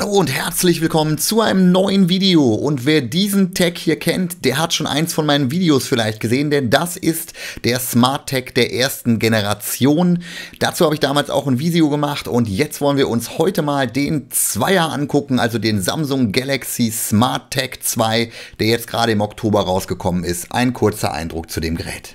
Hallo und herzlich willkommen zu einem neuen Video. Und wer diesen Tag hier kennt, der hat schon eins von meinen Videos vielleicht gesehen, denn das ist der Smart Tag der ersten Generation. Dazu habe ich damals auch ein Video gemacht und jetzt wollen wir uns heute mal den Zweier angucken, also den Samsung Galaxy Smart Tag 2, der jetzt gerade im Oktober rausgekommen ist. Ein kurzer Eindruck zu dem Gerät.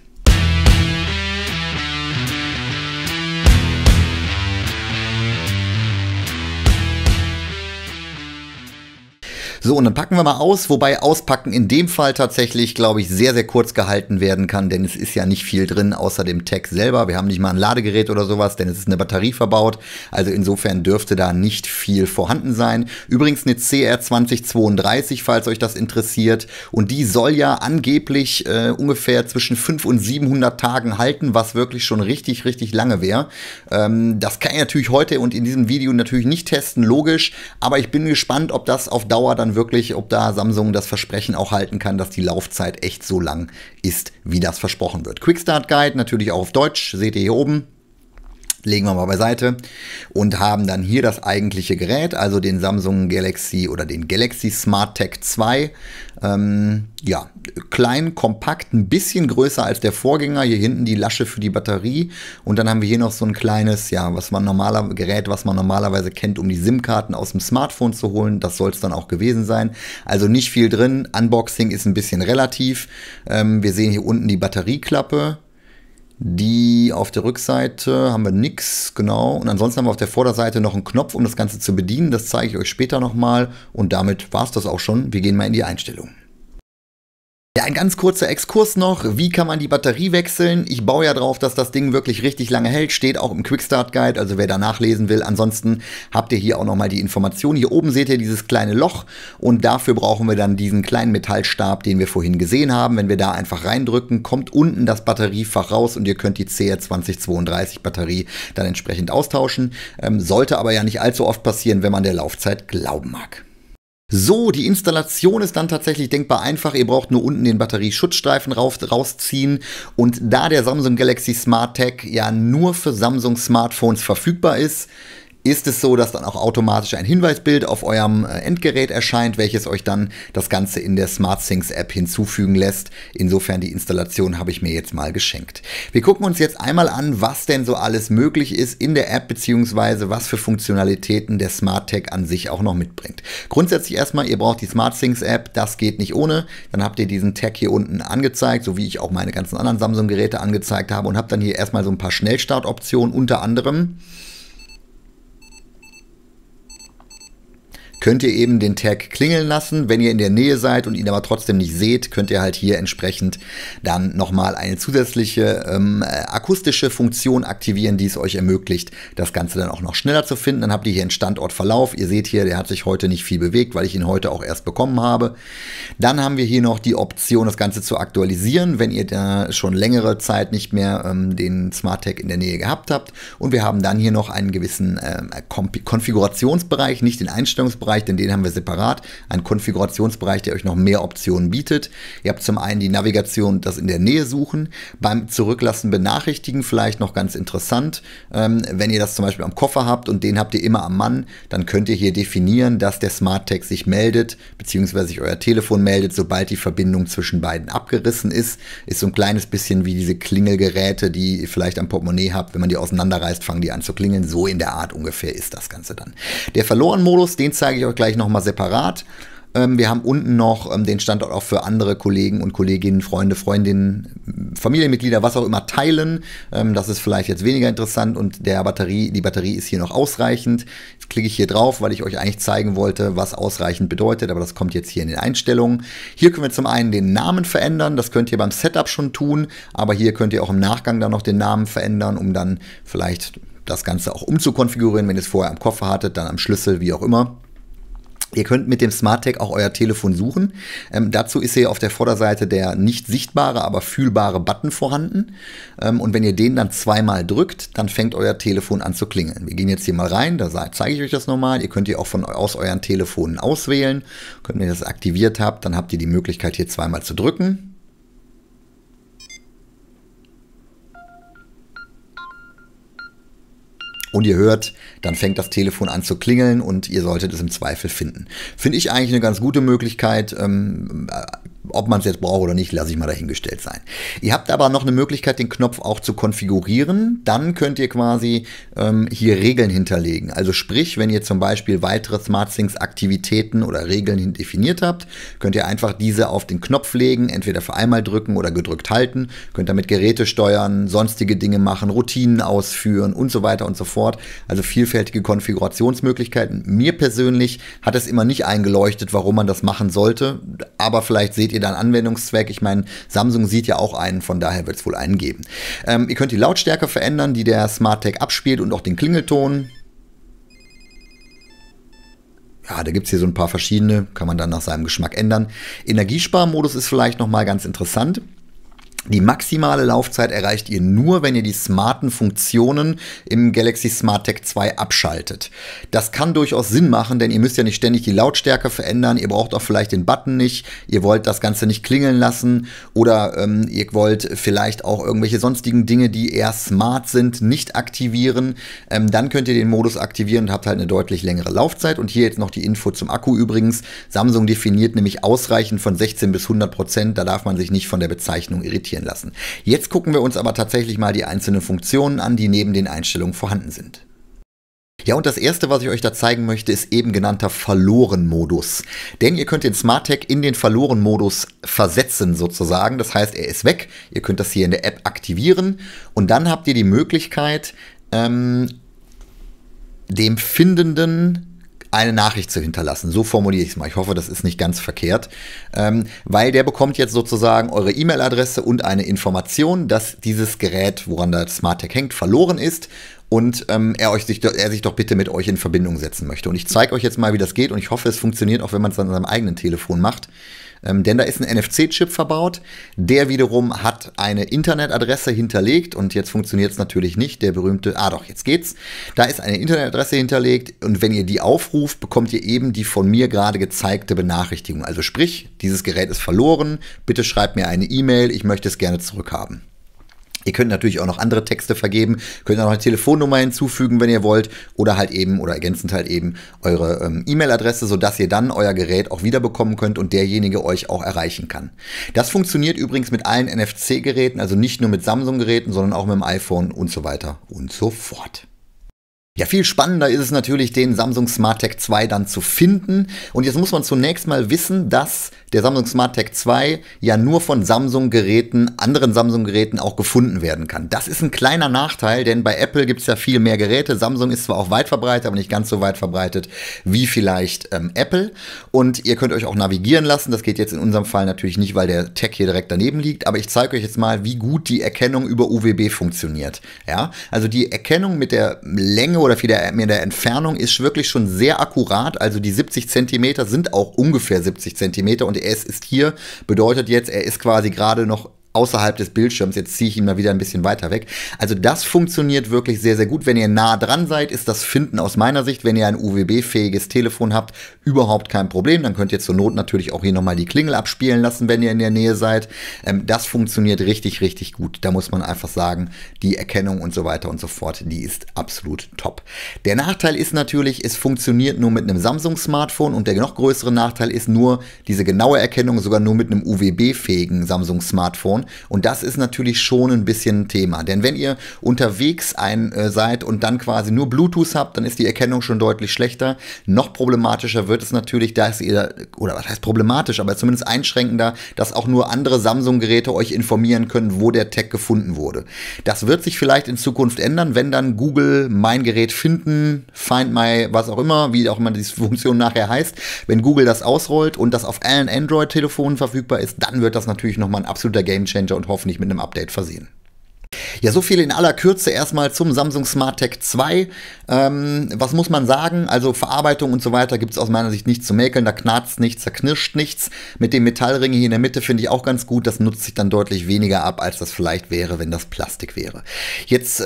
So, und dann packen wir mal aus, wobei Auspacken in dem Fall tatsächlich, glaube ich, sehr, sehr kurz gehalten werden kann, denn es ist ja nicht viel drin, außer dem Tag selber. Wir haben nicht mal ein Ladegerät oder sowas, denn es ist eine Batterie verbaut, also insofern dürfte da nicht viel vorhanden sein. Übrigens eine CR2032, falls euch das interessiert, und die soll ja angeblich ungefähr zwischen 500 und 700 Tagen halten, was wirklich schon richtig, richtig lange wäre. Das kann ich natürlich heute und in diesem Video natürlich nicht testen, logisch, aber ich bin gespannt, ob das auf Dauer dann wirklich, ob da Samsung das Versprechen auch halten kann, dass die Laufzeit echt so lang ist, wie das versprochen wird. Quick Start Guide natürlich auch auf Deutsch, seht ihr hier oben. Legen wir mal beiseite und haben dann hier das eigentliche Gerät, also den Samsung Galaxy oder den Galaxy Smart Tag 2. Ja, klein, kompakt, ein bisschen größer als der Vorgänger. Hier hinten die Lasche für die Batterie und dann haben wir hier noch so ein kleines, ja, was man normalerweise kennt, um die SIM-Karten aus dem Smartphone zu holen. Das soll es dann auch gewesen sein. Also nicht viel drin. Unboxing ist ein bisschen relativ. Wir sehen hier unten die Batterieklappe. Die auf der Rückseite haben wir nix, genau. Und ansonsten haben wir auf der Vorderseite noch einen Knopf, um das Ganze zu bedienen. Das zeige ich euch später nochmal. Und damit war es das auch schon. Wir gehen mal in die Einstellungen. Ja, ein ganz kurzer Exkurs noch. Wie kann man die Batterie wechseln? Ich baue ja drauf, dass das Ding wirklich richtig lange hält. Steht auch im Quick Start Guide, also wer da nachlesen will. Ansonsten habt ihr hier auch nochmal die Information. Hier oben seht ihr dieses kleine Loch und dafür brauchen wir dann diesen kleinen Metallstab, den wir vorhin gesehen haben. Wenn wir da einfach reindrücken, kommt unten das Batteriefach raus und ihr könnt die CR2032 Batterie dann entsprechend austauschen. Sollte aber ja nicht allzu oft passieren, wenn man der Laufzeit glauben mag. So, die Installation ist dann tatsächlich denkbar einfach. Ihr braucht nur unten den Batterieschutzstreifen rausziehen. Und da der Samsung Galaxy Smart Tag ja nur für Samsung Smartphones verfügbar ist es so, dass dann auch automatisch ein Hinweisbild auf eurem Endgerät erscheint, welches euch dann das Ganze in der SmartThings App hinzufügen lässt. Insofern die Installation habe ich mir jetzt mal geschenkt. Wir gucken uns jetzt einmal an, was denn so alles möglich ist in der App, beziehungsweise was für Funktionalitäten der Smart Tag an sich auch noch mitbringt. Grundsätzlich erstmal, ihr braucht die SmartThings App, das geht nicht ohne. Dann habt ihr diesen Tag hier unten angezeigt, so wie ich auch meine ganzen anderen Samsung-Geräte angezeigt habe, und habt dann hier erstmal so ein paar Schnellstartoptionen, unter anderem könnt ihr eben den Tag klingeln lassen. Wenn ihr in der Nähe seid und ihn aber trotzdem nicht seht, könnt ihr halt hier entsprechend dann nochmal eine zusätzliche akustische Funktion aktivieren, die es euch ermöglicht, das Ganze dann auch noch schneller zu finden. Dann habt ihr hier einen Standortverlauf. Ihr seht hier, der hat sich heute nicht viel bewegt, weil ich ihn heute auch erst bekommen habe. Dann haben wir hier noch die Option, das Ganze zu aktualisieren, wenn ihr da schon längere Zeit nicht mehr den Smart Tag in der Nähe gehabt habt. Und wir haben dann hier noch einen gewissen Konfigurationsbereich, nicht den Einstellungsbereich, denn den haben wir separat. Ein Konfigurationsbereich, der euch noch mehr Optionen bietet. Ihr habt zum einen die Navigation, das in der Nähe suchen, beim Zurücklassen benachrichtigen, vielleicht noch ganz interessant. Wenn ihr das zum Beispiel am Koffer habt und den habt ihr immer am Mann, dann könnt ihr hier definieren, dass der Smart Tag sich meldet, beziehungsweise sich euer Telefon meldet, sobald die Verbindung zwischen beiden abgerissen ist. Ist so ein kleines bisschen wie diese Klingelgeräte, die ihr vielleicht am Portemonnaie habt. Wenn man die auseinanderreißt, fangen die an zu klingeln. So in der Art ungefähr ist das Ganze dann. Der Verloren-Modus, den zeige ich euch gleich nochmal separat. Wir haben unten noch den Standort auch für andere Kollegen und Kolleginnen, Freunde, Freundinnen, Familienmitglieder, was auch immer teilen. Das ist vielleicht jetzt weniger interessant und die Batterie ist hier noch ausreichend. Jetzt klicke ich hier drauf, weil ich euch eigentlich zeigen wollte, was ausreichend bedeutet, aber das kommt jetzt hier in den Einstellungen. Hier können wir zum einen den Namen verändern, das könnt ihr beim Setup schon tun, aber hier könnt ihr auch im Nachgang dann noch den Namen verändern, um dann vielleicht das Ganze auch umzukonfigurieren, wenn ihr es vorher am Koffer hattet, dann am Schlüssel, wie auch immer. Ihr könnt mit dem Smart Tag auch euer Telefon suchen. Dazu ist hier auf der Vorderseite der nicht sichtbare, aber fühlbare Button vorhanden. Und wenn ihr den dann zweimal drückt, dann fängt euer Telefon an zu klingeln. Wir gehen jetzt hier mal rein, da zeige ich euch das nochmal. Ihr könnt hier auch aus euren Telefonen auswählen. Wenn ihr das aktiviert habt, dann habt ihr die Möglichkeit, hier zweimal zu drücken. und ihr hört, dann fängt das Telefon an zu klingeln und ihr solltet es im Zweifel finden. Finde ich eigentlich eine ganz gute Möglichkeit. Ob man es jetzt braucht oder nicht, lasse ich mal dahingestellt sein. Ihr habt aber noch eine Möglichkeit, den Knopf auch zu konfigurieren. Dann könnt ihr quasi hier Regeln hinterlegen. Also sprich, wenn ihr zum Beispiel weitere SmartThings Aktivitäten oder Regeln definiert habt, könnt ihr einfach diese auf den Knopf legen, entweder für einmal drücken oder gedrückt halten. Könnt damit Geräte steuern, sonstige Dinge machen, Routinen ausführen und so weiter und so fort. Also vielfältige Konfigurationsmöglichkeiten. Mir persönlich hat es immer nicht eingeleuchtet, warum man das machen sollte. Aber vielleicht seht ihr dann Anwendungszweck. Ich meine, Samsung sieht ja auch einen, von daher wird es wohl einen geben. Ihr könnt die Lautstärke verändern, die der SmartTag abspielt und auch den Klingelton. Ja, da gibt es hier so ein paar verschiedene, kann man dann nach seinem Geschmack ändern. Energiesparmodus ist vielleicht nochmal ganz interessant. Die maximale Laufzeit erreicht ihr nur, wenn ihr die smarten Funktionen im Galaxy SmartTag 2 abschaltet. Das kann durchaus Sinn machen, denn ihr müsst ja nicht ständig die Lautstärke verändern. Ihr braucht auch vielleicht den Button nicht. Ihr wollt das Ganze nicht klingeln lassen oder ihr wollt vielleicht auch irgendwelche sonstigen Dinge, die eher smart sind, nicht aktivieren. Dann könnt ihr den Modus aktivieren und habt halt eine deutlich längere Laufzeit. Und hier jetzt noch die Info zum Akku übrigens. Samsung definiert nämlich ausreichend von 16 bis 100%. Da darf man sich nicht von der Bezeichnung irritieren lassen. Jetzt gucken wir uns aber tatsächlich mal die einzelnen Funktionen an, die neben den Einstellungen vorhanden sind. Ja, und das erste, was ich euch da zeigen möchte, ist eben genannter Verloren-Modus. Denn ihr könnt den SmartTag in den Verloren-Modus versetzen sozusagen. Das heißt, er ist weg. Ihr könnt das hier in der App aktivieren und dann habt ihr die Möglichkeit, dem Findenden eine Nachricht zu hinterlassen. So formuliere ich es mal. Ich hoffe, das ist nicht ganz verkehrt. Weil der bekommt jetzt sozusagen eure E-Mail-Adresse und eine Information, dass dieses Gerät, woran der SmartTag hängt, verloren ist und er sich doch bitte mit euch in Verbindung setzen möchte. Und ich zeige euch jetzt mal, wie das geht und ich hoffe, es funktioniert auch, wenn man es an seinem eigenen Telefon macht. Denn da ist ein NFC-Chip verbaut, der wiederum hat eine Internetadresse hinterlegt und jetzt funktioniert es natürlich nicht, der berühmte, doch, jetzt geht's. Da ist eine Internetadresse hinterlegt und wenn ihr die aufruft, bekommt ihr eben die von mir gerade gezeigte Benachrichtigung. Also sprich, dieses Gerät ist verloren, bitte schreibt mir eine E-Mail, ich möchte es gerne zurückhaben. Ihr könnt natürlich auch noch andere Texte vergeben, könnt auch noch eine Telefonnummer hinzufügen, wenn ihr wollt, oder halt eben, oder ergänzend halt eben eure E-Mail-Adresse, sodass ihr dann euer Gerät auch wiederbekommen könnt und derjenige euch auch erreichen kann. Das funktioniert übrigens mit allen NFC-Geräten, also nicht nur mit Samsung-Geräten, sondern auch mit dem iPhone und so weiter und so fort. Ja, viel spannender ist es natürlich, den Samsung SmartTag 2 dann zu finden. Und jetzt muss man zunächst mal wissen, dass der Samsung SmartTag 2 ja nur von Samsung-Geräten, anderen Samsung-Geräten auch gefunden werden kann. Das ist ein kleiner Nachteil, denn bei Apple gibt es ja viel mehr Geräte. Samsung ist zwar auch weit verbreitet, aber nicht ganz so weit verbreitet wie vielleicht Apple. Und ihr könnt euch auch navigieren lassen. Das geht jetzt in unserem Fall natürlich nicht, weil der Tag hier direkt daneben liegt. Aber ich zeige euch jetzt mal, wie gut die Erkennung über UWB funktioniert. Ja, also die Erkennung mit der Länge oder mit der Entfernung ist wirklich schon sehr akkurat. Also die 70 cm sind auch ungefähr 70 cm und es ist hier, bedeutet jetzt, er ist quasi gerade noch außerhalb des Bildschirms. Jetzt ziehe ich ihn mal wieder ein bisschen weiter weg. Also das funktioniert wirklich sehr, sehr gut. Wenn ihr nah dran seid, ist das Finden aus meiner Sicht, wenn ihr ein UWB-fähiges Telefon habt, überhaupt kein Problem. Dann könnt ihr zur Not natürlich auch hier nochmal die Klingel abspielen lassen, wenn ihr in der Nähe seid. Das funktioniert richtig, richtig gut. Da muss man einfach sagen, die Erkennung und so weiter und so fort, die ist absolut top. Der Nachteil ist natürlich, es funktioniert nur mit einem Samsung-Smartphone und der noch größere Nachteil ist nur diese genaue Erkennung sogar nur mit einem UWB-fähigen Samsung-Smartphone. Und das ist natürlich schon ein bisschen ein Thema. Denn wenn ihr unterwegs seid und dann quasi nur Bluetooth habt, dann ist die Erkennung schon deutlich schlechter. Noch problematischer wird es natürlich, dass ihr, oder was heißt problematisch, aber zumindest einschränkender, dass auch nur andere Samsung-Geräte euch informieren können, wo der Tag gefunden wurde. Das wird sich vielleicht in Zukunft ändern, wenn dann Google mein Gerät finden, Find My, was auch immer, wie auch immer diese Funktion nachher heißt, wenn Google das ausrollt und das auf allen Android-Telefonen verfügbar ist, dann wird das natürlich nochmal ein absoluter Gamechanger und hoffentlich mit einem Update versehen. Ja, so viel in aller Kürze erstmal zum Samsung SmartTag 2. Was muss man sagen? Also Verarbeitung und so weiter gibt es aus meiner Sicht nichts zu mäkeln. Da knarzt nichts, da knirscht nichts. Mit dem Metallring hier in der Mitte finde ich auch ganz gut. Das nutzt sich dann deutlich weniger ab, als das vielleicht wäre, wenn das Plastik wäre. Jetzt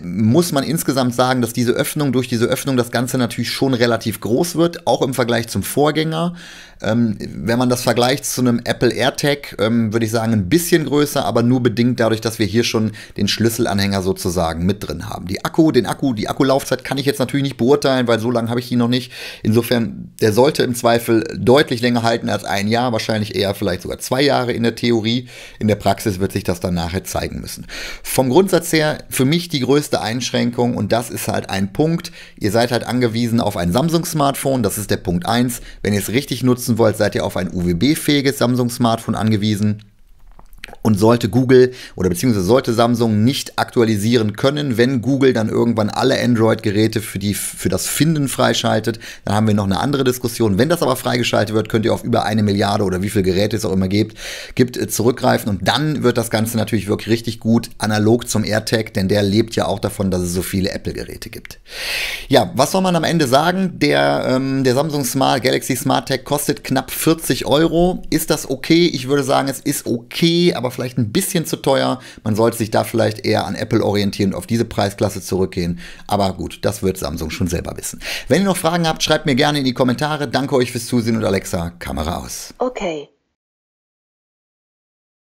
muss man insgesamt sagen, dass durch diese Öffnung das Ganze natürlich schon relativ groß wird, auch im Vergleich zum Vorgänger. Wenn man das vergleicht zu einem Apple AirTag, würde ich sagen, ein bisschen größer, aber nur bedingt dadurch, dass wir hier schon den Schlüsselanhänger sozusagen mit drin haben. Die Akkulaufzeit kann ich jetzt natürlich nicht beurteilen, weil so lange habe ich die noch nicht. Insofern, der sollte im Zweifel deutlich länger halten als ein Jahr, wahrscheinlich eher vielleicht sogar 2 Jahre in der Theorie. In der Praxis wird sich das dann nachher zeigen müssen. Vom Grundsatz her, für mich die größte Einschränkung, und das ist halt ein Punkt, ihr seid halt angewiesen auf ein Samsung-Smartphone, das ist der Punkt 1. Wenn ihr es richtig nutzen wollt, seid ihr auf ein UWB-fähiges Samsung-Smartphone angewiesen. Und sollte Google oder beziehungsweise sollte Samsung nicht aktualisieren können, wenn Google dann irgendwann alle Android-Geräte für das Finden freischaltet, dann haben wir noch eine andere Diskussion. Wenn das aber freigeschaltet wird, könnt ihr auf über 1 Milliarde oder wie viele Geräte es auch immer gibt, zurückgreifen. Und dann wird das Ganze natürlich wirklich richtig gut analog zum AirTag, denn der lebt ja auch davon, dass es so viele Apple-Geräte gibt. Ja, was soll man am Ende sagen? Der Samsung Galaxy Smart Tag kostet knapp 40 Euro. Ist das okay? Ich würde sagen, es ist okay, aber vielleicht ein bisschen zu teuer. Man sollte sich da vielleicht eher an Apple orientieren und auf diese Preisklasse zurückgehen. Aber gut, das wird Samsung schon selber wissen. Wenn ihr noch Fragen habt, schreibt mir gerne in die Kommentare. Danke euch fürs Zusehen und Alexa, Kamera aus. Okay.